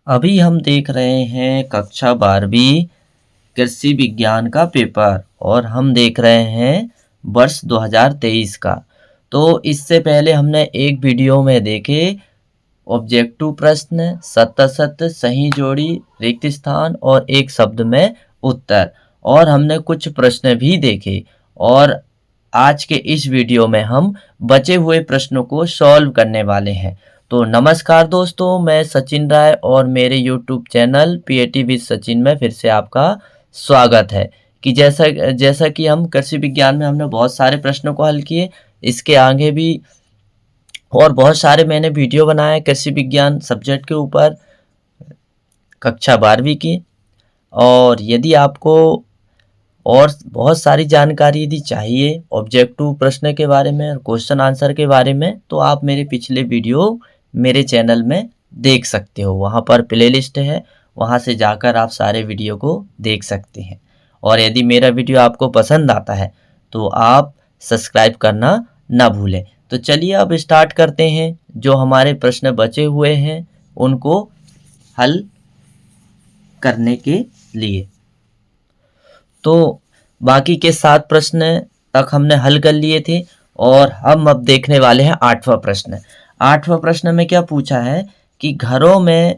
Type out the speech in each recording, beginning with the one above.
अभी हम देख रहे हैं कक्षा 12वीं कृषि विज्ञान का पेपर और हम देख रहे हैं वर्ष 2023 का। तो इससे पहले हमने एक वीडियो में देखे ऑब्जेक्टिव प्रश्न, सत्य असत्य, सही जोड़ी, रिक्त स्थान और एक शब्द में उत्तर, और हमने कुछ प्रश्न भी देखे। और आज के इस वीडियो में हम बचे हुए प्रश्नों को सॉल्व करने वाले हैं। तो नमस्कार दोस्तों, मैं सचिन राय और मेरे YouTube channel PAT with Sachin में फिर से आपका स्वागत है। कि जैसा जैसा कि हम कृषि विज्ञान में हमने बहुत सारे प्रश्नों को हल किए, इसके आगे भी और बहुत सारे मैंने वीडियो बनाए कृषि विज्ञान सब्जेक्ट के ऊपर कक्षा 12वीं की। और यदि आपको और बहुत सारी जानकारी यदि चाहिए ऑब्जेक्टिव प्रश्न के बारे में और क्वेश्चन आंसर के बारे में, तो आप मेरे पिछले वीडियो मेरे चैनल में देख सकते हो। वहाँ पर प्लेलिस्ट है, वहाँ से जाकर आप सारे वीडियो को देख सकते हैं। और यदि मेरा वीडियो आपको पसंद आता है तो आप सब्सक्राइब करना ना भूलें। तो चलिए अब स्टार्ट करते हैं। जो हमारे प्रश्न बचे हुए हैं उनको हल करने के लिए। तो बाकी के 7 प्रश्न तक हमने हल कर लिए थे और हम अब देखने वाले हैं 8वां प्रश्न। 8वां प्रश्न में क्या पूछा है कि घरों में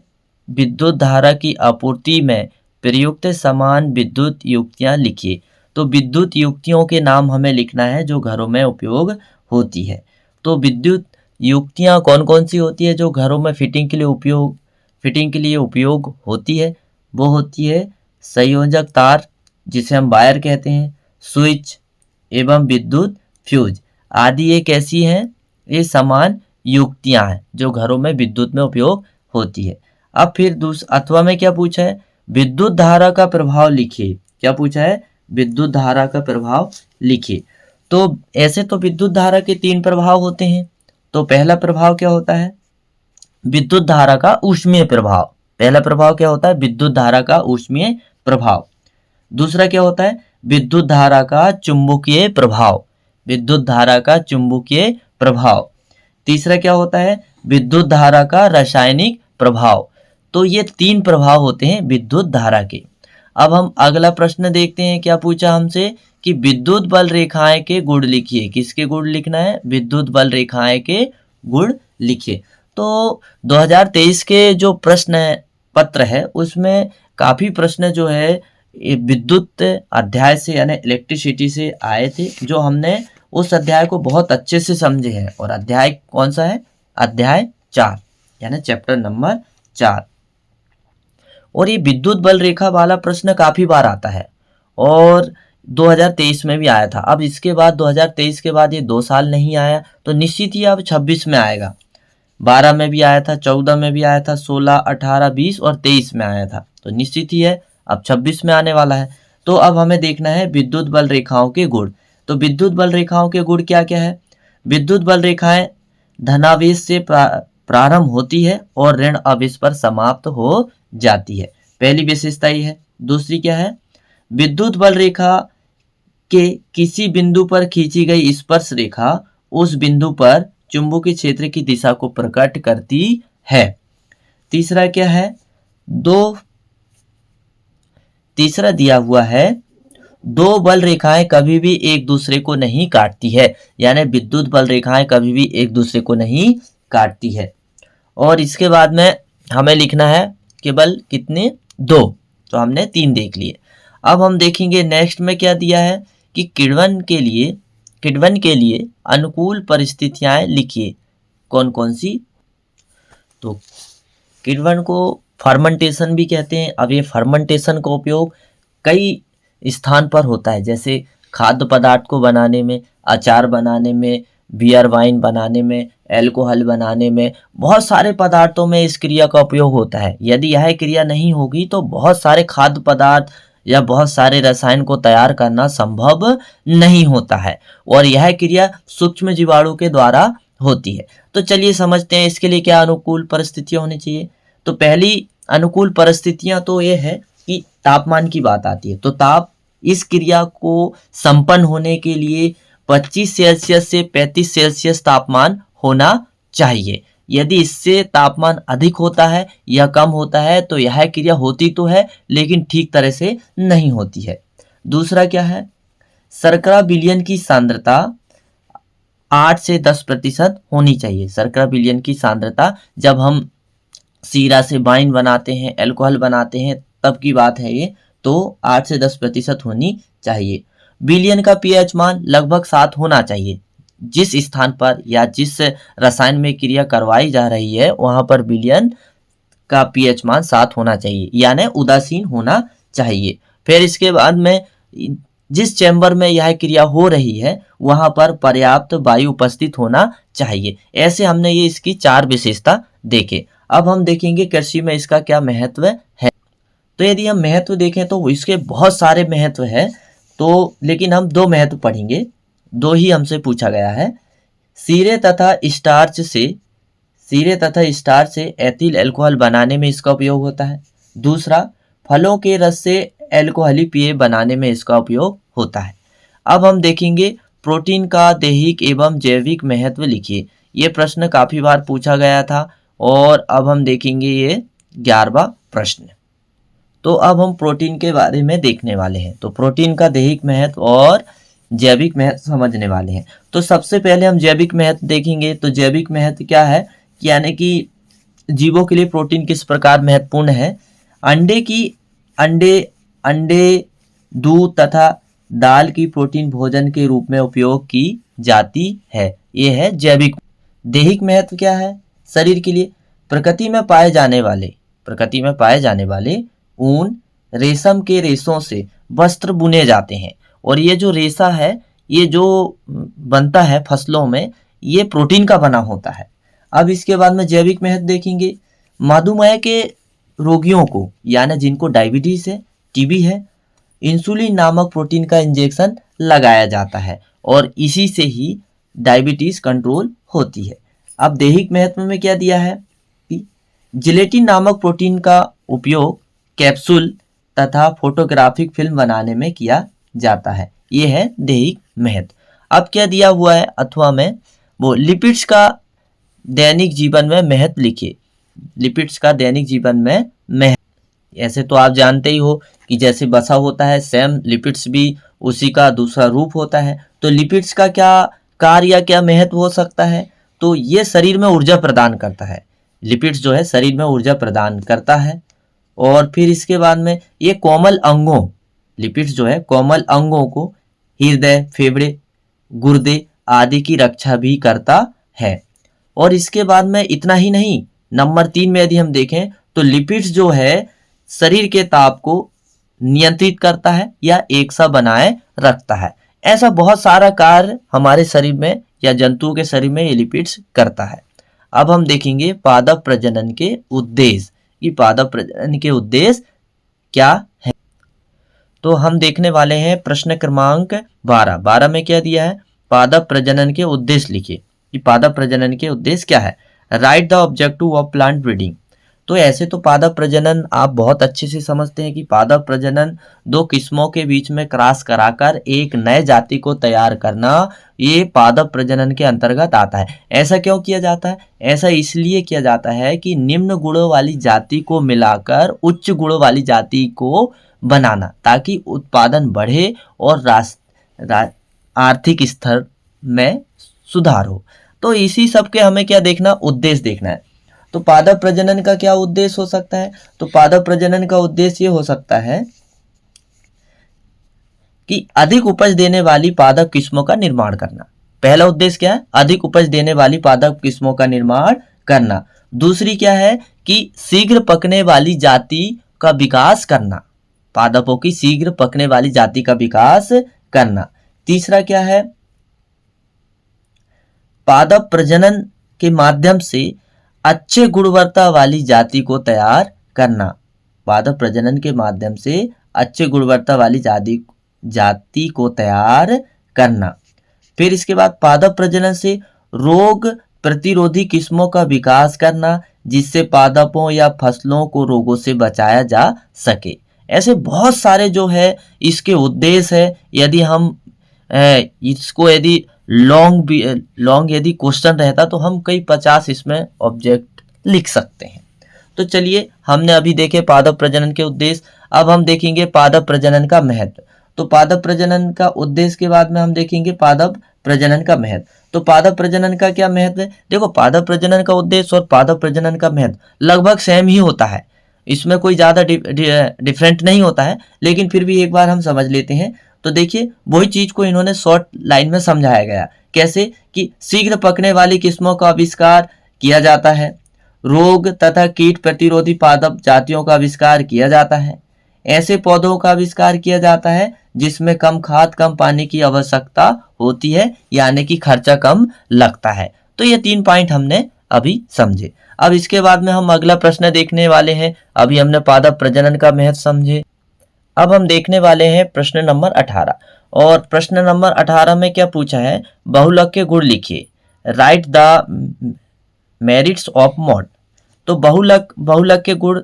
विद्युत धारा की आपूर्ति में प्रयुक्त समान विद्युत युक्तियां लिखिए। तो विद्युत युक्तियों के नाम हमें लिखना है जो घरों में उपयोग होती है। तो विद्युत युक्तियां कौन कौन सी होती है जो घरों में फिटिंग के लिए उपयोग होती है? वो होती है संयोजक तार, जिसे हम वायर कहते हैं, स्विच एवं विद्युत फ्यूज आदि। एक ऐसी हैं, ये समान युक्तियां हैं जो घरों में विद्युत में उपयोग होती है। अब फिर अथवा में क्या पूछा है? विद्युत धारा का प्रभाव लिखिए। क्या पूछा है? विद्युत धारा का प्रभाव लिखिए। तो ऐसे तो विद्युत धारा के 3 प्रभाव होते हैं। तो पहला प्रभाव क्या होता है? विद्युत धारा का ऊष्मीय प्रभाव। पहला प्रभाव क्या होता है? विद्युत धारा का ऊष्मीय प्रभाव। दूसरा क्या होता है? विद्युत धारा का चुंबकीय प्रभाव। विद्युत धारा का चुंबकीय प्रभाव। तीसरा क्या होता है? विद्युत धारा का रासायनिक प्रभाव। तो ये 3 प्रभाव होते हैं विद्युत धारा के। अब हम अगला प्रश्न देखते हैं। क्या पूछा हमसे कि विद्युत बल रेखाएं के गुण लिखिए। किसके गुण लिखना है? विद्युत बल रेखाएं के गुण लिखिए। तो 2023 के जो प्रश्न पत्र है उसमें काफ़ी प्रश्न जो है विद्युत अध्याय से यानी इलेक्ट्रिसिटी से आए थे, जो हमने उस अध्याय को बहुत अच्छे से समझे हैं। और अध्याय कौन सा है? अध्याय 4 यानी चैप्टर नंबर 4। और ये विद्युत बल रेखा वाला प्रश्न काफ़ी बार आता है और 2023 में भी आया था। अब इसके बाद 2023 के बाद ये 2 साल नहीं आया, तो निश्चित ही अब 26 में आएगा। 12 में भी आया था, 14 में भी आया था, 16, 18, 20 और 23 में आया था। तो निश्चित ही है अब 26 में आने वाला है। तो अब हमें देखना है विद्युत बल रेखाओं के गुण। तो विद्युत बल रेखाओं के गुण क्या क्या है? विद्युत बल रेखाएं धनावेश से प्रारंभ होती है और ऋण आवेश पर समाप्त हो जाती है। पहली विशेषता ये है। दूसरी क्या है? विद्युत बल रेखा के किसी बिंदु पर खींची गई स्पर्श रेखा उस बिंदु पर चुंबकीय क्षेत्र की दिशा को प्रकट करती है। तीसरा क्या है? तीसरा दिया हुआ है, 2 बल रेखाएं कभी भी एक दूसरे को नहीं काटती है। यानी विद्युत बल रेखाएं कभी भी एक दूसरे को नहीं काटती है। और इसके बाद में हमें लिखना है केवल कितने? 2। तो हमने 3 देख लिए। अब हम देखेंगे नेक्स्ट में क्या दिया है कि किण्वन के लिए अनुकूल परिस्थितियां लिखिए। कौन कौन सी? तो किण्वन को फर्मेंटेशन भी कहते हैं। अब ये फर्मेंटेशन का उपयोग कई स्थान पर होता है, जैसे खाद्य पदार्थ को बनाने में, अचार बनाने में, बियर वाइन बनाने में, एल्कोहल बनाने में, बहुत सारे पदार्थों में इस क्रिया का उपयोग होता है। यदि यह क्रिया नहीं होगी तो बहुत सारे खाद्य पदार्थ या बहुत सारे रसायन को तैयार करना संभव नहीं होता है और यह क्रिया सूक्ष्म जीवाणु के द्वारा होती है। तो चलिए समझते हैं इसके लिए क्या अनुकूल परिस्थितियां होनी चाहिए। तो पहली अनुकूल परिस्थितियां तो ये है कि तापमान की बात आती है। तो इस क्रिया को संपन्न होने के लिए 25 सेल्सियस से 35 सेल्सियस तापमान होना चाहिए। यदि इससे तापमान अधिक होता है या कम होता है तो यह क्रिया होती तो है लेकिन ठीक तरह से नहीं होती है। दूसरा क्या है, शर्करा विलयन की सांद्रता 8 से 10% होनी चाहिए। शर्करा विलयन की सांद्रता जब हम शीरा से वाइन बनाते हैं, अल्कोहल बनाते हैं, तब की बात है ये, तो 8 से 10% होनी चाहिए। विलयन का पीएच मान लगभग 7 होना चाहिए। जिस स्थान पर या जिस रसायन में क्रिया करवाई जा रही है वहां पर विलयन का पीएच मान 7 होना चाहिए, यानी उदासीन होना चाहिए। फिर इसके बाद में जिस चैम्बर में यह क्रिया हो रही है वहां पर पर्याप्त वायु उपस्थित होना चाहिए। ऐसे हमने ये इसकी 4 विशेषता देखे। अब हम देखेंगे कृषि में इसका क्या महत्व है। तो यदि हम महत्व देखें तो इसके बहुत सारे महत्व है, तो लेकिन हम 2 महत्व पढ़ेंगे, 2 ही हमसे पूछा गया है। शीरे तथा स्टार्च से एथिल अल्कोहल बनाने में इसका उपयोग होता है। दूसरा, फलों के रस से अल्कोहलिक पेय बनाने में इसका उपयोग होता है। अब हम देखेंगे प्रोटीन का दैहिक एवं जैविक महत्व लिखिए। ये प्रश्न काफी बार पूछा गया था और अब हम देखेंगे ये 11वां प्रश्न। तो अब हम प्रोटीन के बारे में देखने वाले हैं। तो प्रोटीन का दैहिक महत्व और जैविक महत्व समझने वाले हैं। तो सबसे पहले हम जैविक महत्व देखेंगे। तो जैविक महत्व क्या है, यानी कि जीवों के लिए प्रोटीन किस प्रकार महत्वपूर्ण है। अंडे, दूध तथा दाल की प्रोटीन भोजन के रूप में उपयोग की जाती है। ये है जैविक। दैहिक महत्व क्या है शरीर के लिए, प्रकृति में पाए जाने वाले ऊन, रेशम के रेशों से वस्त्र बुने जाते हैं और ये जो रेशा है, ये जो बनता है फसलों में, ये प्रोटीन का बना होता है। अब इसके बाद में जैविक महत्व देखेंगे। मधुमेह के रोगियों को, यानी जिनको डायबिटीज है, टीबी है, इंसुलिन नामक प्रोटीन का इंजेक्शन लगाया जाता है और इसी से ही डायबिटीज कंट्रोल होती है। अब दैहिक महत्व में क्या दिया है, जिलेटिन नामक प्रोटीन का उपयोग कैप्सूल तथा फोटोग्राफिक फिल्म बनाने में किया जाता है। ये है दैहिक महत्व। अब क्या दिया हुआ है अथवा में, वो लिपिड्स का दैनिक जीवन में महत्व लिखिए। लिपिड्स का दैनिक जीवन में महत्व, ऐसे तो आप जानते ही हो कि जैसे वसा होता है, सेम लिपिड्स भी उसी का दूसरा रूप होता है। तो लिपिड्स का क्या कार्य या क्या महत्व हो सकता है, तो ये शरीर में ऊर्जा प्रदान करता है। लिपिड्स जो है शरीर में ऊर्जा प्रदान करता है। और फिर इसके बाद में ये कोमल अंगों, लिपिड्स जो है कोमल अंगों को, हृदय, फेफड़े, गुर्दे आदि की रक्षा भी करता है। और इसके बाद में इतना ही नहीं, नंबर 3 में यदि हम देखें तो लिपिड्स जो है शरीर के ताप को नियंत्रित करता है या एक सा बनाए रखता है। ऐसा बहुत सारा कार्य हमारे शरीर में या जंतुओं के शरीर में ये लिपिड्स करता है। अब हम देखेंगे पादप प्रजनन के उद्देश्य, कि पादप प्रजनन के उद्देश्य क्या है। तो हम देखने वाले हैं प्रश्न क्रमांक 12 में क्या दिया है, पादप प्रजनन के उद्देश्य लिखिए कि पादप प्रजनन के उद्देश्य क्या है। Right the objective of plant breeding. तो ऐसे तो पादप प्रजनन आप बहुत अच्छे से समझते हैं कि पादप प्रजनन 2 किस्मों के बीच में क्रॉस कराकर एक नए जाति को तैयार करना, ये पादप प्रजनन के अंतर्गत आता है। ऐसा क्यों किया जाता है, ऐसा इसलिए किया जाता है कि निम्न गुणों वाली जाति को मिलाकर उच्च गुणों वाली जाति को बनाना, ताकि उत्पादन बढ़े और आर्थिक स्तर में सुधार हो। तो इसी सब के हमें क्या देखना, उद्देश्य देखना है। तो पादप प्रजनन का क्या उद्देश्य हो सकता है, तो पादप प्रजनन का उद्देश्य ये हो सकता है कि अधिक उपज देने वाली पादप किस्मों का निर्माण करना। पहला उद्देश्य क्या है, अधिक उपज देने वाली पादप किस्मों का निर्माण करना। दूसरी क्या है कि शीघ्र पकने वाली जाति का विकास करना, पादपों की शीघ्र पकने वाली जाति का विकास करना। तीसरा क्या है, पादप प्रजनन के माध्यम से अच्छे गुणवत्ता वाली जाति को तैयार करना। पादप प्रजनन के माध्यम से अच्छे गुणवत्ता वाली जाति को तैयार करना। फिर इसके बाद पादप प्रजनन से रोग प्रतिरोधी किस्मों का विकास करना, जिससे पादपों या फसलों को रोगों से बचाया जा सके। ऐसे बहुत सारे जो है इसके उद्देश्य है। यदि हम इसको यदि लॉन्ग यदि क्वेश्चन रहता तो हम कई 50 इसमें ऑब्जेक्ट लिख सकते हैं। तो चलिए, हमने अभी देखे पादप प्रजनन के उद्देश्य, अब हम देखेंगे पादप प्रजनन का महत्व। तो पादप प्रजनन का उद्देश्य के बाद में हम देखेंगे पादप प्रजनन का महत्व। तो पादप प्रजनन का क्या महत्व है? देखो, पादप प्रजनन का उद्देश्य और पादप प्रजनन का महत्व लगभग सेम ही होता है, इसमें कोई ज़्यादा डिफरेंट नहीं होता है, लेकिन फिर भी एक बार हम समझ लेते हैं। तो देखिए, वही चीज़ को इन्होंने शॉर्ट लाइन में समझाया गया। कैसे? कि शीघ्र पकने वाली किस्मों का आविष्कार किया जाता है, रोग तथा कीट प्रतिरोधी पादप जातियों का आविष्कार किया जाता है, ऐसे पौधों का आविष्कार किया जाता है जिसमें कम खाद कम पानी की आवश्यकता होती है, यानी कि खर्चा कम लगता है। तो ये 3 पॉइंट हमने अभी समझे। अब इसके बाद में हम अगला प्रश्न देखने वाले हैं। अभी हमने पादप प्रजनन का महत्व समझे, अब हम देखने वाले हैं प्रश्न नंबर 18। और प्रश्न नंबर 18 में क्या पूछा है? बहुलक के गुण लिखिए, right the merits of mode. तो बहुलक के गुण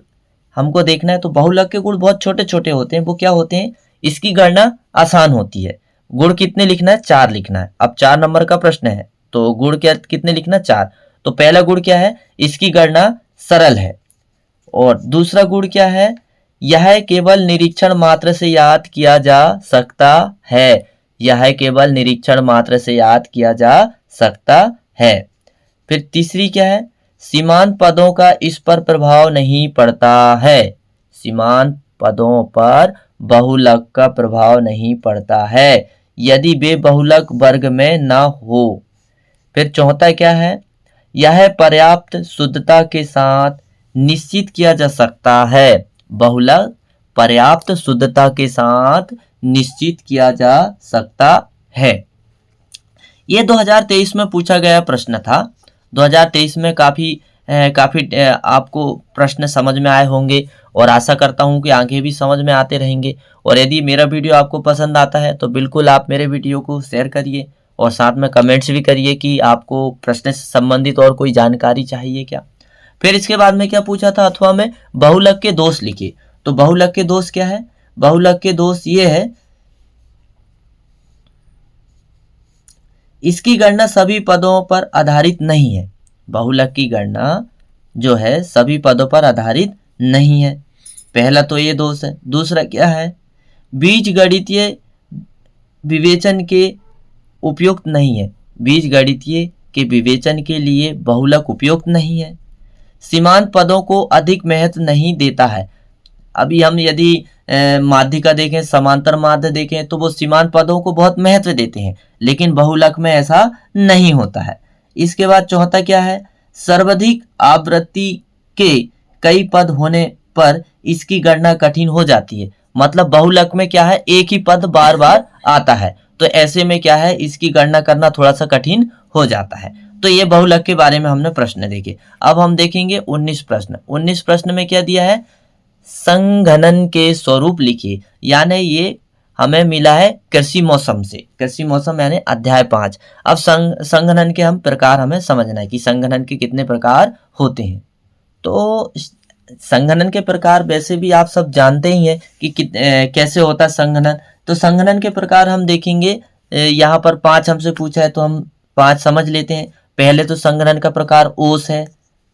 हमको देखना है। तो बहुलक के गुण बहुत छोटे छोटे होते हैं। वो क्या होते हैं? इसकी गणना आसान होती है। गुण कितने लिखना है? 4 लिखना है। अब 4 नंबर का प्रश्न है, तो गुण क्या कितने लिखना? 4। तो पहला गुण क्या है? इसकी गणना सरल है। और दूसरा गुण क्या है? यह केवल निरीक्षण मात्र से याद किया जा सकता है। यह केवल निरीक्षण मात्र से याद किया जा सकता है। फिर तीसरी क्या है? सीमांत पदों का इस पर प्रभाव नहीं पड़ता है। सीमांत पदों पर बहुलक का प्रभाव नहीं पड़ता है यदि वे बहुलक वर्ग में न हो। फिर चौथा क्या है? यह पर्याप्त शुद्धता के साथ निश्चित किया जा सकता है। बहुलक पर्याप्त शुद्धता के साथ निश्चित किया जा सकता है। ये 2023 में पूछा गया प्रश्न था। 2023 में काफ़ी आपको प्रश्न समझ में आए होंगे और आशा करता हूं कि आगे भी समझ में आते रहेंगे। और यदि मेरा वीडियो आपको पसंद आता है तो बिल्कुल आप मेरे वीडियो को शेयर करिए और साथ में कमेंट्स भी करिए कि आपको प्रश्न से संबंधित और कोई जानकारी चाहिए क्या। फिर इसके बाद में क्या पूछा था? अथवा में बहुलक के दोष लिखिए। तो बहुलक के दोष क्या है? बहुलक के दोष ये है, इसकी गणना सभी पदों पर आधारित नहीं है। बहुलक की गणना जो है सभी पदों पर आधारित नहीं है। पहला तो ये दोष है। दूसरा क्या है? बीज गणितीय विवेचन के उपयुक्त नहीं है। बीज गणितीय के विवेचन के लिए बहुलक उपयुक्त नहीं है। सीमांत पदों को अधिक महत्व नहीं देता है। अभी हम यदि माध्य का देखें, समांतर माध्य देखें, तो वो सीमांत पदों को बहुत महत्व देते हैं, लेकिन बहुलक में ऐसा नहीं होता है। इसके बाद चौथा क्या है? सर्वाधिक आवृत्ति के कई पद होने पर इसकी गणना कठिन हो जाती है। मतलब बहुलक में क्या है? एक ही पद बार बार आता है, तो ऐसे में क्या है? इसकी गणना करना थोड़ा सा कठिन हो जाता है। तो ये बहुलक के बारे में हमने प्रश्न देखे। अब हम देखेंगे 19 प्रश्न। 19 प्रश्न में क्या दिया है? संघनन के स्वरूप लिखिए। यानी ये हमें मिला है कृषि मौसम से। कृषि मौसम यानी अध्याय 5। अब संघनन के हम प्रकार हमें समझना है कि संघनन के कितने प्रकार होते हैं। तो संघनन के प्रकार वैसे भी आप सब जानते ही हैं कि कैसे होता है संघनन। तो संघनन के प्रकार हम देखेंगे। यहाँ पर 5 हमसे पूछा है तो हम 5 समझ लेते हैं। पहले तो संघनन का प्रकार ओस है,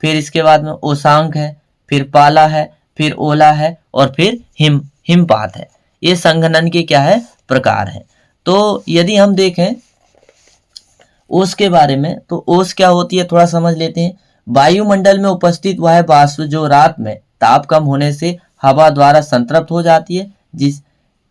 फिर इसके बाद में ओसांक है, फिर पाला है, फिर ओला है और फिर हिमपात है। ये संघनन के क्या है? प्रकार हैं। तो यदि हम देखें ओस के बारे में, तो ओस क्या होती है थोड़ा समझ लेते हैं। वायुमंडल में उपस्थित वह वाष्प जो रात में ताप कम होने से हवा द्वारा संतृप्त हो जाती है,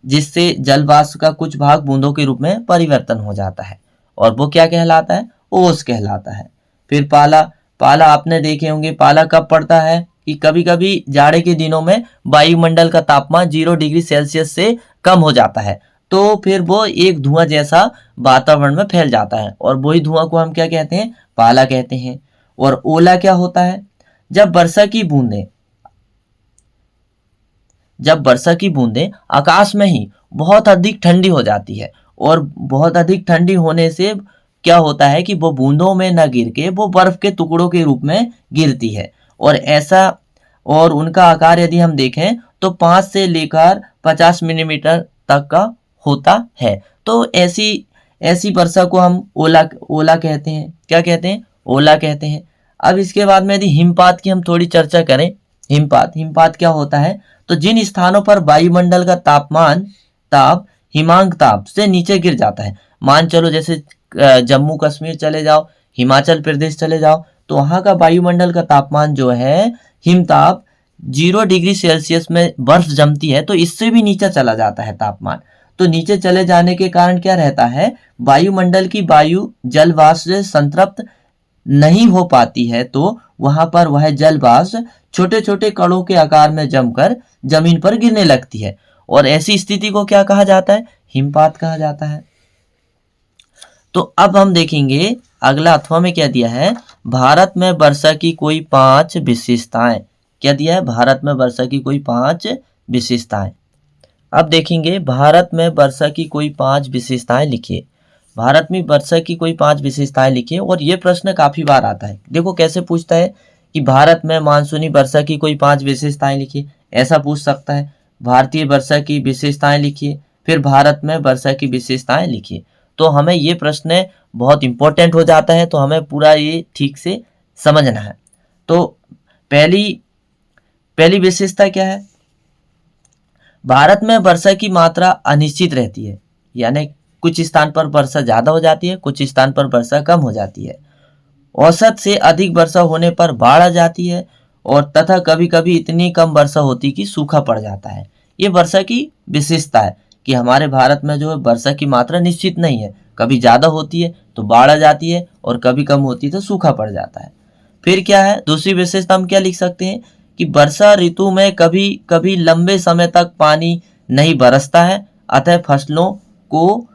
जिससे जल वाष्प का कुछ भाग बूंदों के रूप में परिवर्तन हो जाता है, और वो क्या कहलाता है? ओस कहलाता है। फिर पाला आपने देखे होंगे। पाला कब पड़ता है? कि कभी कभी जाड़े के दिनों में वायुमंडल का तापमान 0 डिग्री सेल्सियस से कम हो जाता है, तो फिर वो एक धुआं जैसा वातावरण में फैल जाता है, और वही धुआं को हम क्या कहते हैं? पाला कहते हैं। और ओला क्या होता है? जब वर्षा की बूंदें आकाश में ही बहुत अधिक ठंडी हो जाती है, और बहुत अधिक ठंडी होने से क्या होता है कि वो बूंदों में न गिर के वो बर्फ के टुकड़ों के रूप में गिरती है। और उनका आकार यदि हम देखें तो 5 से लेकर 50 मिलीमीटर तक का होता है। तो ऐसी वर्षा को हम ओला ओला कहते हैं। क्या कहते हैं? ओला कहते हैं। अब इसके बाद में यदि हिमपात की हम थोड़ी चर्चा करें, हिमपात क्या होता है? तो जिन स्थानों पर वायुमंडल का ताप हिमांक ताप से नीचे गिर जाता है, मान चलो जैसे जम्मू कश्मीर चले जाओ, हिमाचल प्रदेश चले जाओ, तो वहां का वायुमंडल का तापमान जो है हिमताप 0 डिग्री सेल्सियस में बर्फ जमती है, तो इससे भी नीचे चला जाता है तापमान। तो नीचे चले जाने के कारण क्या रहता है? वायुमंडल की वायु जल वाष्प से संतृप्त नहीं हो पाती है, तो वहां पर वह जल वाष्प छोटे छोटे कणों के आकार में जमकर जमीन पर गिरने लगती है, और ऐसी स्थिति को क्या कहा जाता है? हिमपात कहा जाता है। तो अब हम देखेंगे अगला अथवा में क्या दिया है, भारत में वर्षा की कोई 5 विशेषताएं। क्या दिया है? भारत में वर्षा की कोई 5 विशेषताएं। अब देखेंगे भारत में वर्षा की कोई 5 विशेषताएं लिखिए। भारत में वर्षा की कोई 5 विशेषताएं लिखिए। और ये प्रश्न काफी बार आता है। देखो कैसे पूछता है कि भारत में मानसूनी वर्षा की कोई 5 विशेषताएं लिखिए, ऐसा पूछ सकता है। भारतीय वर्षा की विशेषताएं लिखिए, फिर भारत में वर्षा की विशेषताएं लिखिए। तो हमें ये प्रश्न बहुत इंपॉर्टेंट हो जाता है, तो हमें पूरा ये ठीक से समझना है। तो पहली विशेषता क्या है? भारत में वर्षा की मात्रा अनिश्चित रहती है, यानी कुछ स्थान पर वर्षा ज्यादा हो जाती है, कुछ स्थान पर वर्षा कम हो जाती है। औसत से अधिक वर्षा होने पर बाढ़ आ जाती है, और तथा कभी कभी इतनी कम वर्षा होती कि सूखा पड़ जाता है। ये वर्षा की विशेषता है कि हमारे भारत में जो है वर्षा की मात्रा निश्चित नहीं है, कभी ज्यादा होती है तो बाढ़ आ जाती है, और कभी कम होती है तो सूखा पड़ जाता है। फिर क्या है दूसरी विशेषता? हम क्या लिख सकते हैं कि वर्षा ऋतु में कभी कभी लंबे समय तक पानी नहीं बरसता है, अतः फसलों को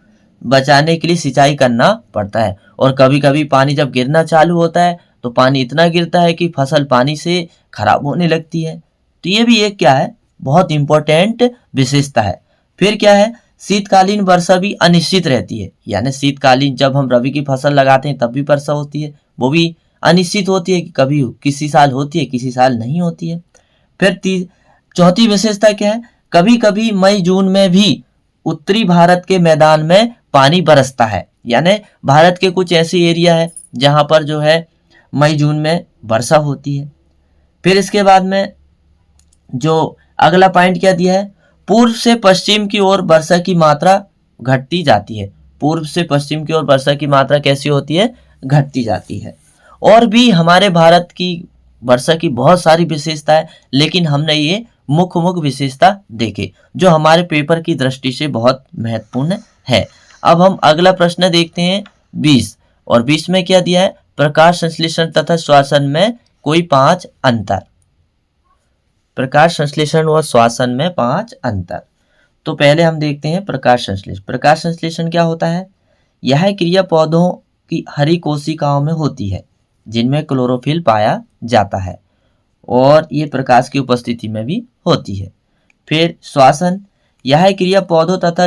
बचाने के लिए सिंचाई करना पड़ता है। और कभी कभी पानी जब गिरना चालू होता है तो पानी इतना गिरता है कि फसल पानी से खराब होने लगती है। तो ये भी एक क्या है? बहुत इंपॉर्टेंट विशेषता है। फिर क्या है? शीतकालीन वर्षा भी अनिश्चित रहती है, यानी शीतकालीन जब हम रबी की फसल लगाते हैं तब भी वर्षा होती है, वो भी अनिश्चित होती है कि कभी किसी साल होती है, किसी साल नहीं होती है। फिर चौथी विशेषता क्या है? कभी कभी मई जून में भी उत्तरी भारत के मैदान में पानी बरसता है, यानी भारत के कुछ ऐसे एरिया है जहां पर जो है मई जून में वर्षा होती है। फिर इसके बाद में जो अगला पॉइंट क्या दिया है? पूर्व से पश्चिम की ओर वर्षा की मात्रा घटती जाती है। पूर्व से पश्चिम की ओर वर्षा की मात्रा कैसी होती है? घटती जाती है। और भी हमारे भारत की वर्षा की बहुत सारी विशेषता है, लेकिन हमने ये मुख्य विशेषता देखे जो हमारे पेपर की दृष्टि से बहुत महत्वपूर्ण है। अब हम अगला प्रश्न देखते हैं 20, और 20 में क्या दिया है? प्रकाश संश्लेषण तथा श्वसन में कोई 5 अंतर। प्रकाश संश्लेषण और श्वसन में 5 अंतर। तो पहले हम देखते हैं प्रकाश संश्लेषण। प्रकाश संश्लेषण क्या होता है? यह क्रिया पौधों की हरी कोशिकाओं में होती है जिनमें क्लोरोफिल पाया जाता है, और ये प्रकाश की उपस्थिति में भी होती है। फिर श्वसन, यह क्रिया पौधों तथा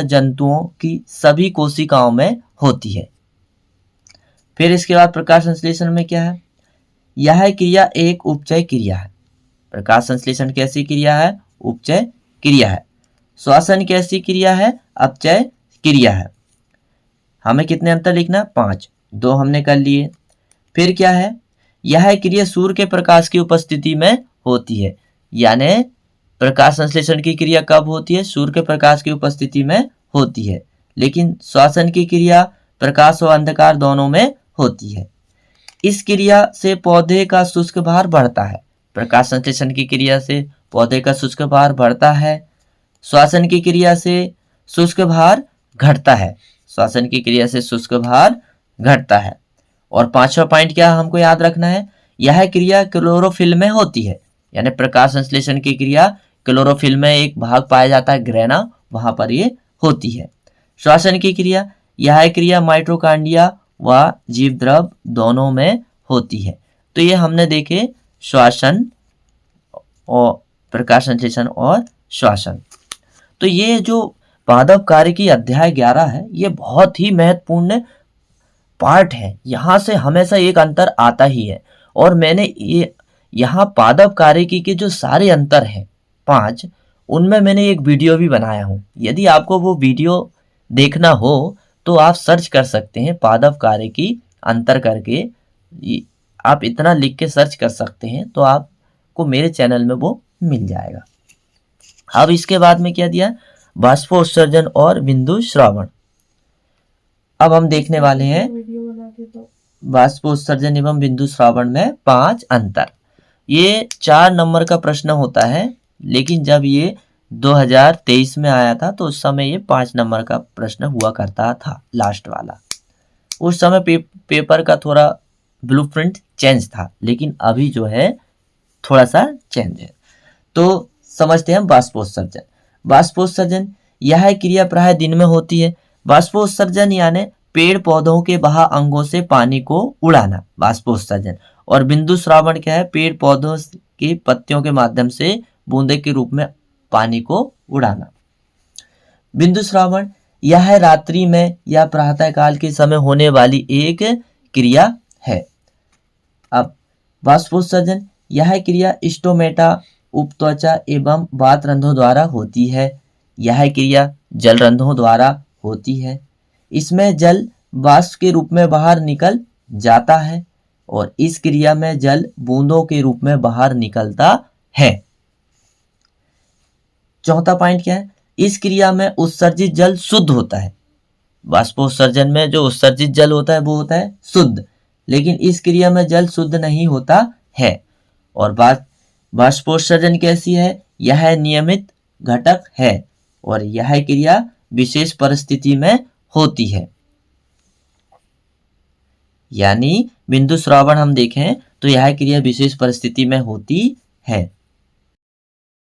जंतुओं की सभी कोशिकाओं में होती है। फिर इसके बाद प्रकाश संश्लेषण में क्या है? यह क्रिया एक उपचय क्रिया है। प्रकाश संश्लेषण कैसी क्रिया है? उपचय क्रिया है। श्वसन कैसी क्रिया है? अपचय क्रिया है। हमें कितने अंतर लिखना? 5, 2 हमने कर लिए। फिर क्या है? यह क्रिया सूर्य के प्रकाश की उपस्थिति में होती है, यानी प्रकाश संश्लेषण की क्रिया कब होती है? सूर्य के प्रकाश की उपस्थिति में होती है। लेकिन श्वसन की क्रिया प्रकाश और अंधकार दोनों में होती है। इस क्रिया से पौधे का शुष्क भार बढ़ता है। प्रकाश संश्लेषण की क्रिया से पौधे का शुष्क भार बढ़ता है, श्वसन की क्रिया से शुष्क भार घटता है। श्वसन की क्रिया से शुष्क भार घटता है। और 5वां पॉइंट क्या हमको याद रखना है? यह क्रिया क्लोरोफिल में होती है, यानी प्रकाश संश्लेषण की क्रिया क्लोरोफिल में एक भाग पाया जाता है ग्रेना, वहां पर ये होती है। श्वसन की क्रिया, यह क्रिया माइटोकॉन्ड्रिया व जीवद्रव दोनों में होती है। तो ये हमने देखे श्वसन और प्रकाश संश्लेषण और श्वसन। तो ये जो पादप कार्य की अध्याय 11 है, ये बहुत ही महत्वपूर्ण पार्ट है। यहाँ से हमेशा एक अंतर आता ही है, और मैंने ये यहाँ पादप कार्यकी के जो सारे अंतर हैं 5, उनमें मैंने एक वीडियो भी बनाया हूँ। यदि आपको वो वीडियो देखना हो तो आप सर्च कर सकते हैं पादप कार्य की अंतर करके, आप इतना लिख के सर्च कर सकते हैं तो आपको मेरे चैनल में वो मिल जाएगा। अब इसके बाद में क्या दिया, बाष्पोत्सर्जन और बिंदु श्रावण। अब हम देखने वाले हैं बाष्पोत्सर्जन एवं बिंदु श्रावण में 5 अंतर। ये 4 नंबर का प्रश्न होता है, लेकिन जब ये 2023 में आया था तो उस समय ये 5 नंबर का प्रश्न हुआ करता था, लास्ट वाला। उस समय पेपर का थोड़ा ब्लूप्रिंट चेंज था, लेकिन अभी जो है थोड़ा सा चेंज है। तो समझते हैं बाष्पोत्सर्जन। बाष्पोत्सर्जन यह क्रिया प्राय दिन में होती है। बाष्पोत्सर्जन यानी पेड़ पौधों के बाह्य अंगों से पानी को उड़ाना, बाष्पोत्सर्जन। और बिंदु श्रावण क्या है, पेड़ पौधों की पत्तियों के माध्यम से बूंदे के रूप में पानी को उड़ाना। बिंदु श्रावण यह रात्रि में या प्रातः काल के समय होने वाली एक क्रिया है। अब बाष्पोत्सर्जन यह क्रिया स्टोमेटा, उपत्वचा एवं वातरंध्रों द्वारा होती है। यह क्रिया जलरंध्रों द्वारा होती है। इसमें जल वाष्प के रूप में बाहर निकल जाता है और इस क्रिया में जल बूंदों के रूप में बाहर निकलता है। चौथा पॉइंट क्या है, इस क्रिया में उत्सर्जित जल शुद्ध होता है। बाष्पोत्सर्जन में जो उत्सर्जित जल होता है वो होता है शुद्ध, लेकिन इस क्रिया में जल शुद्ध नहीं होता है। और बाष्पोत्सर्जन कैसी है, यह नियमित घटक है और यह क्रिया विशेष परिस्थिति में होती है। यानी बिंदु श्रावण हम देखें तो यह क्रिया विशेष परिस्थिति में होती है।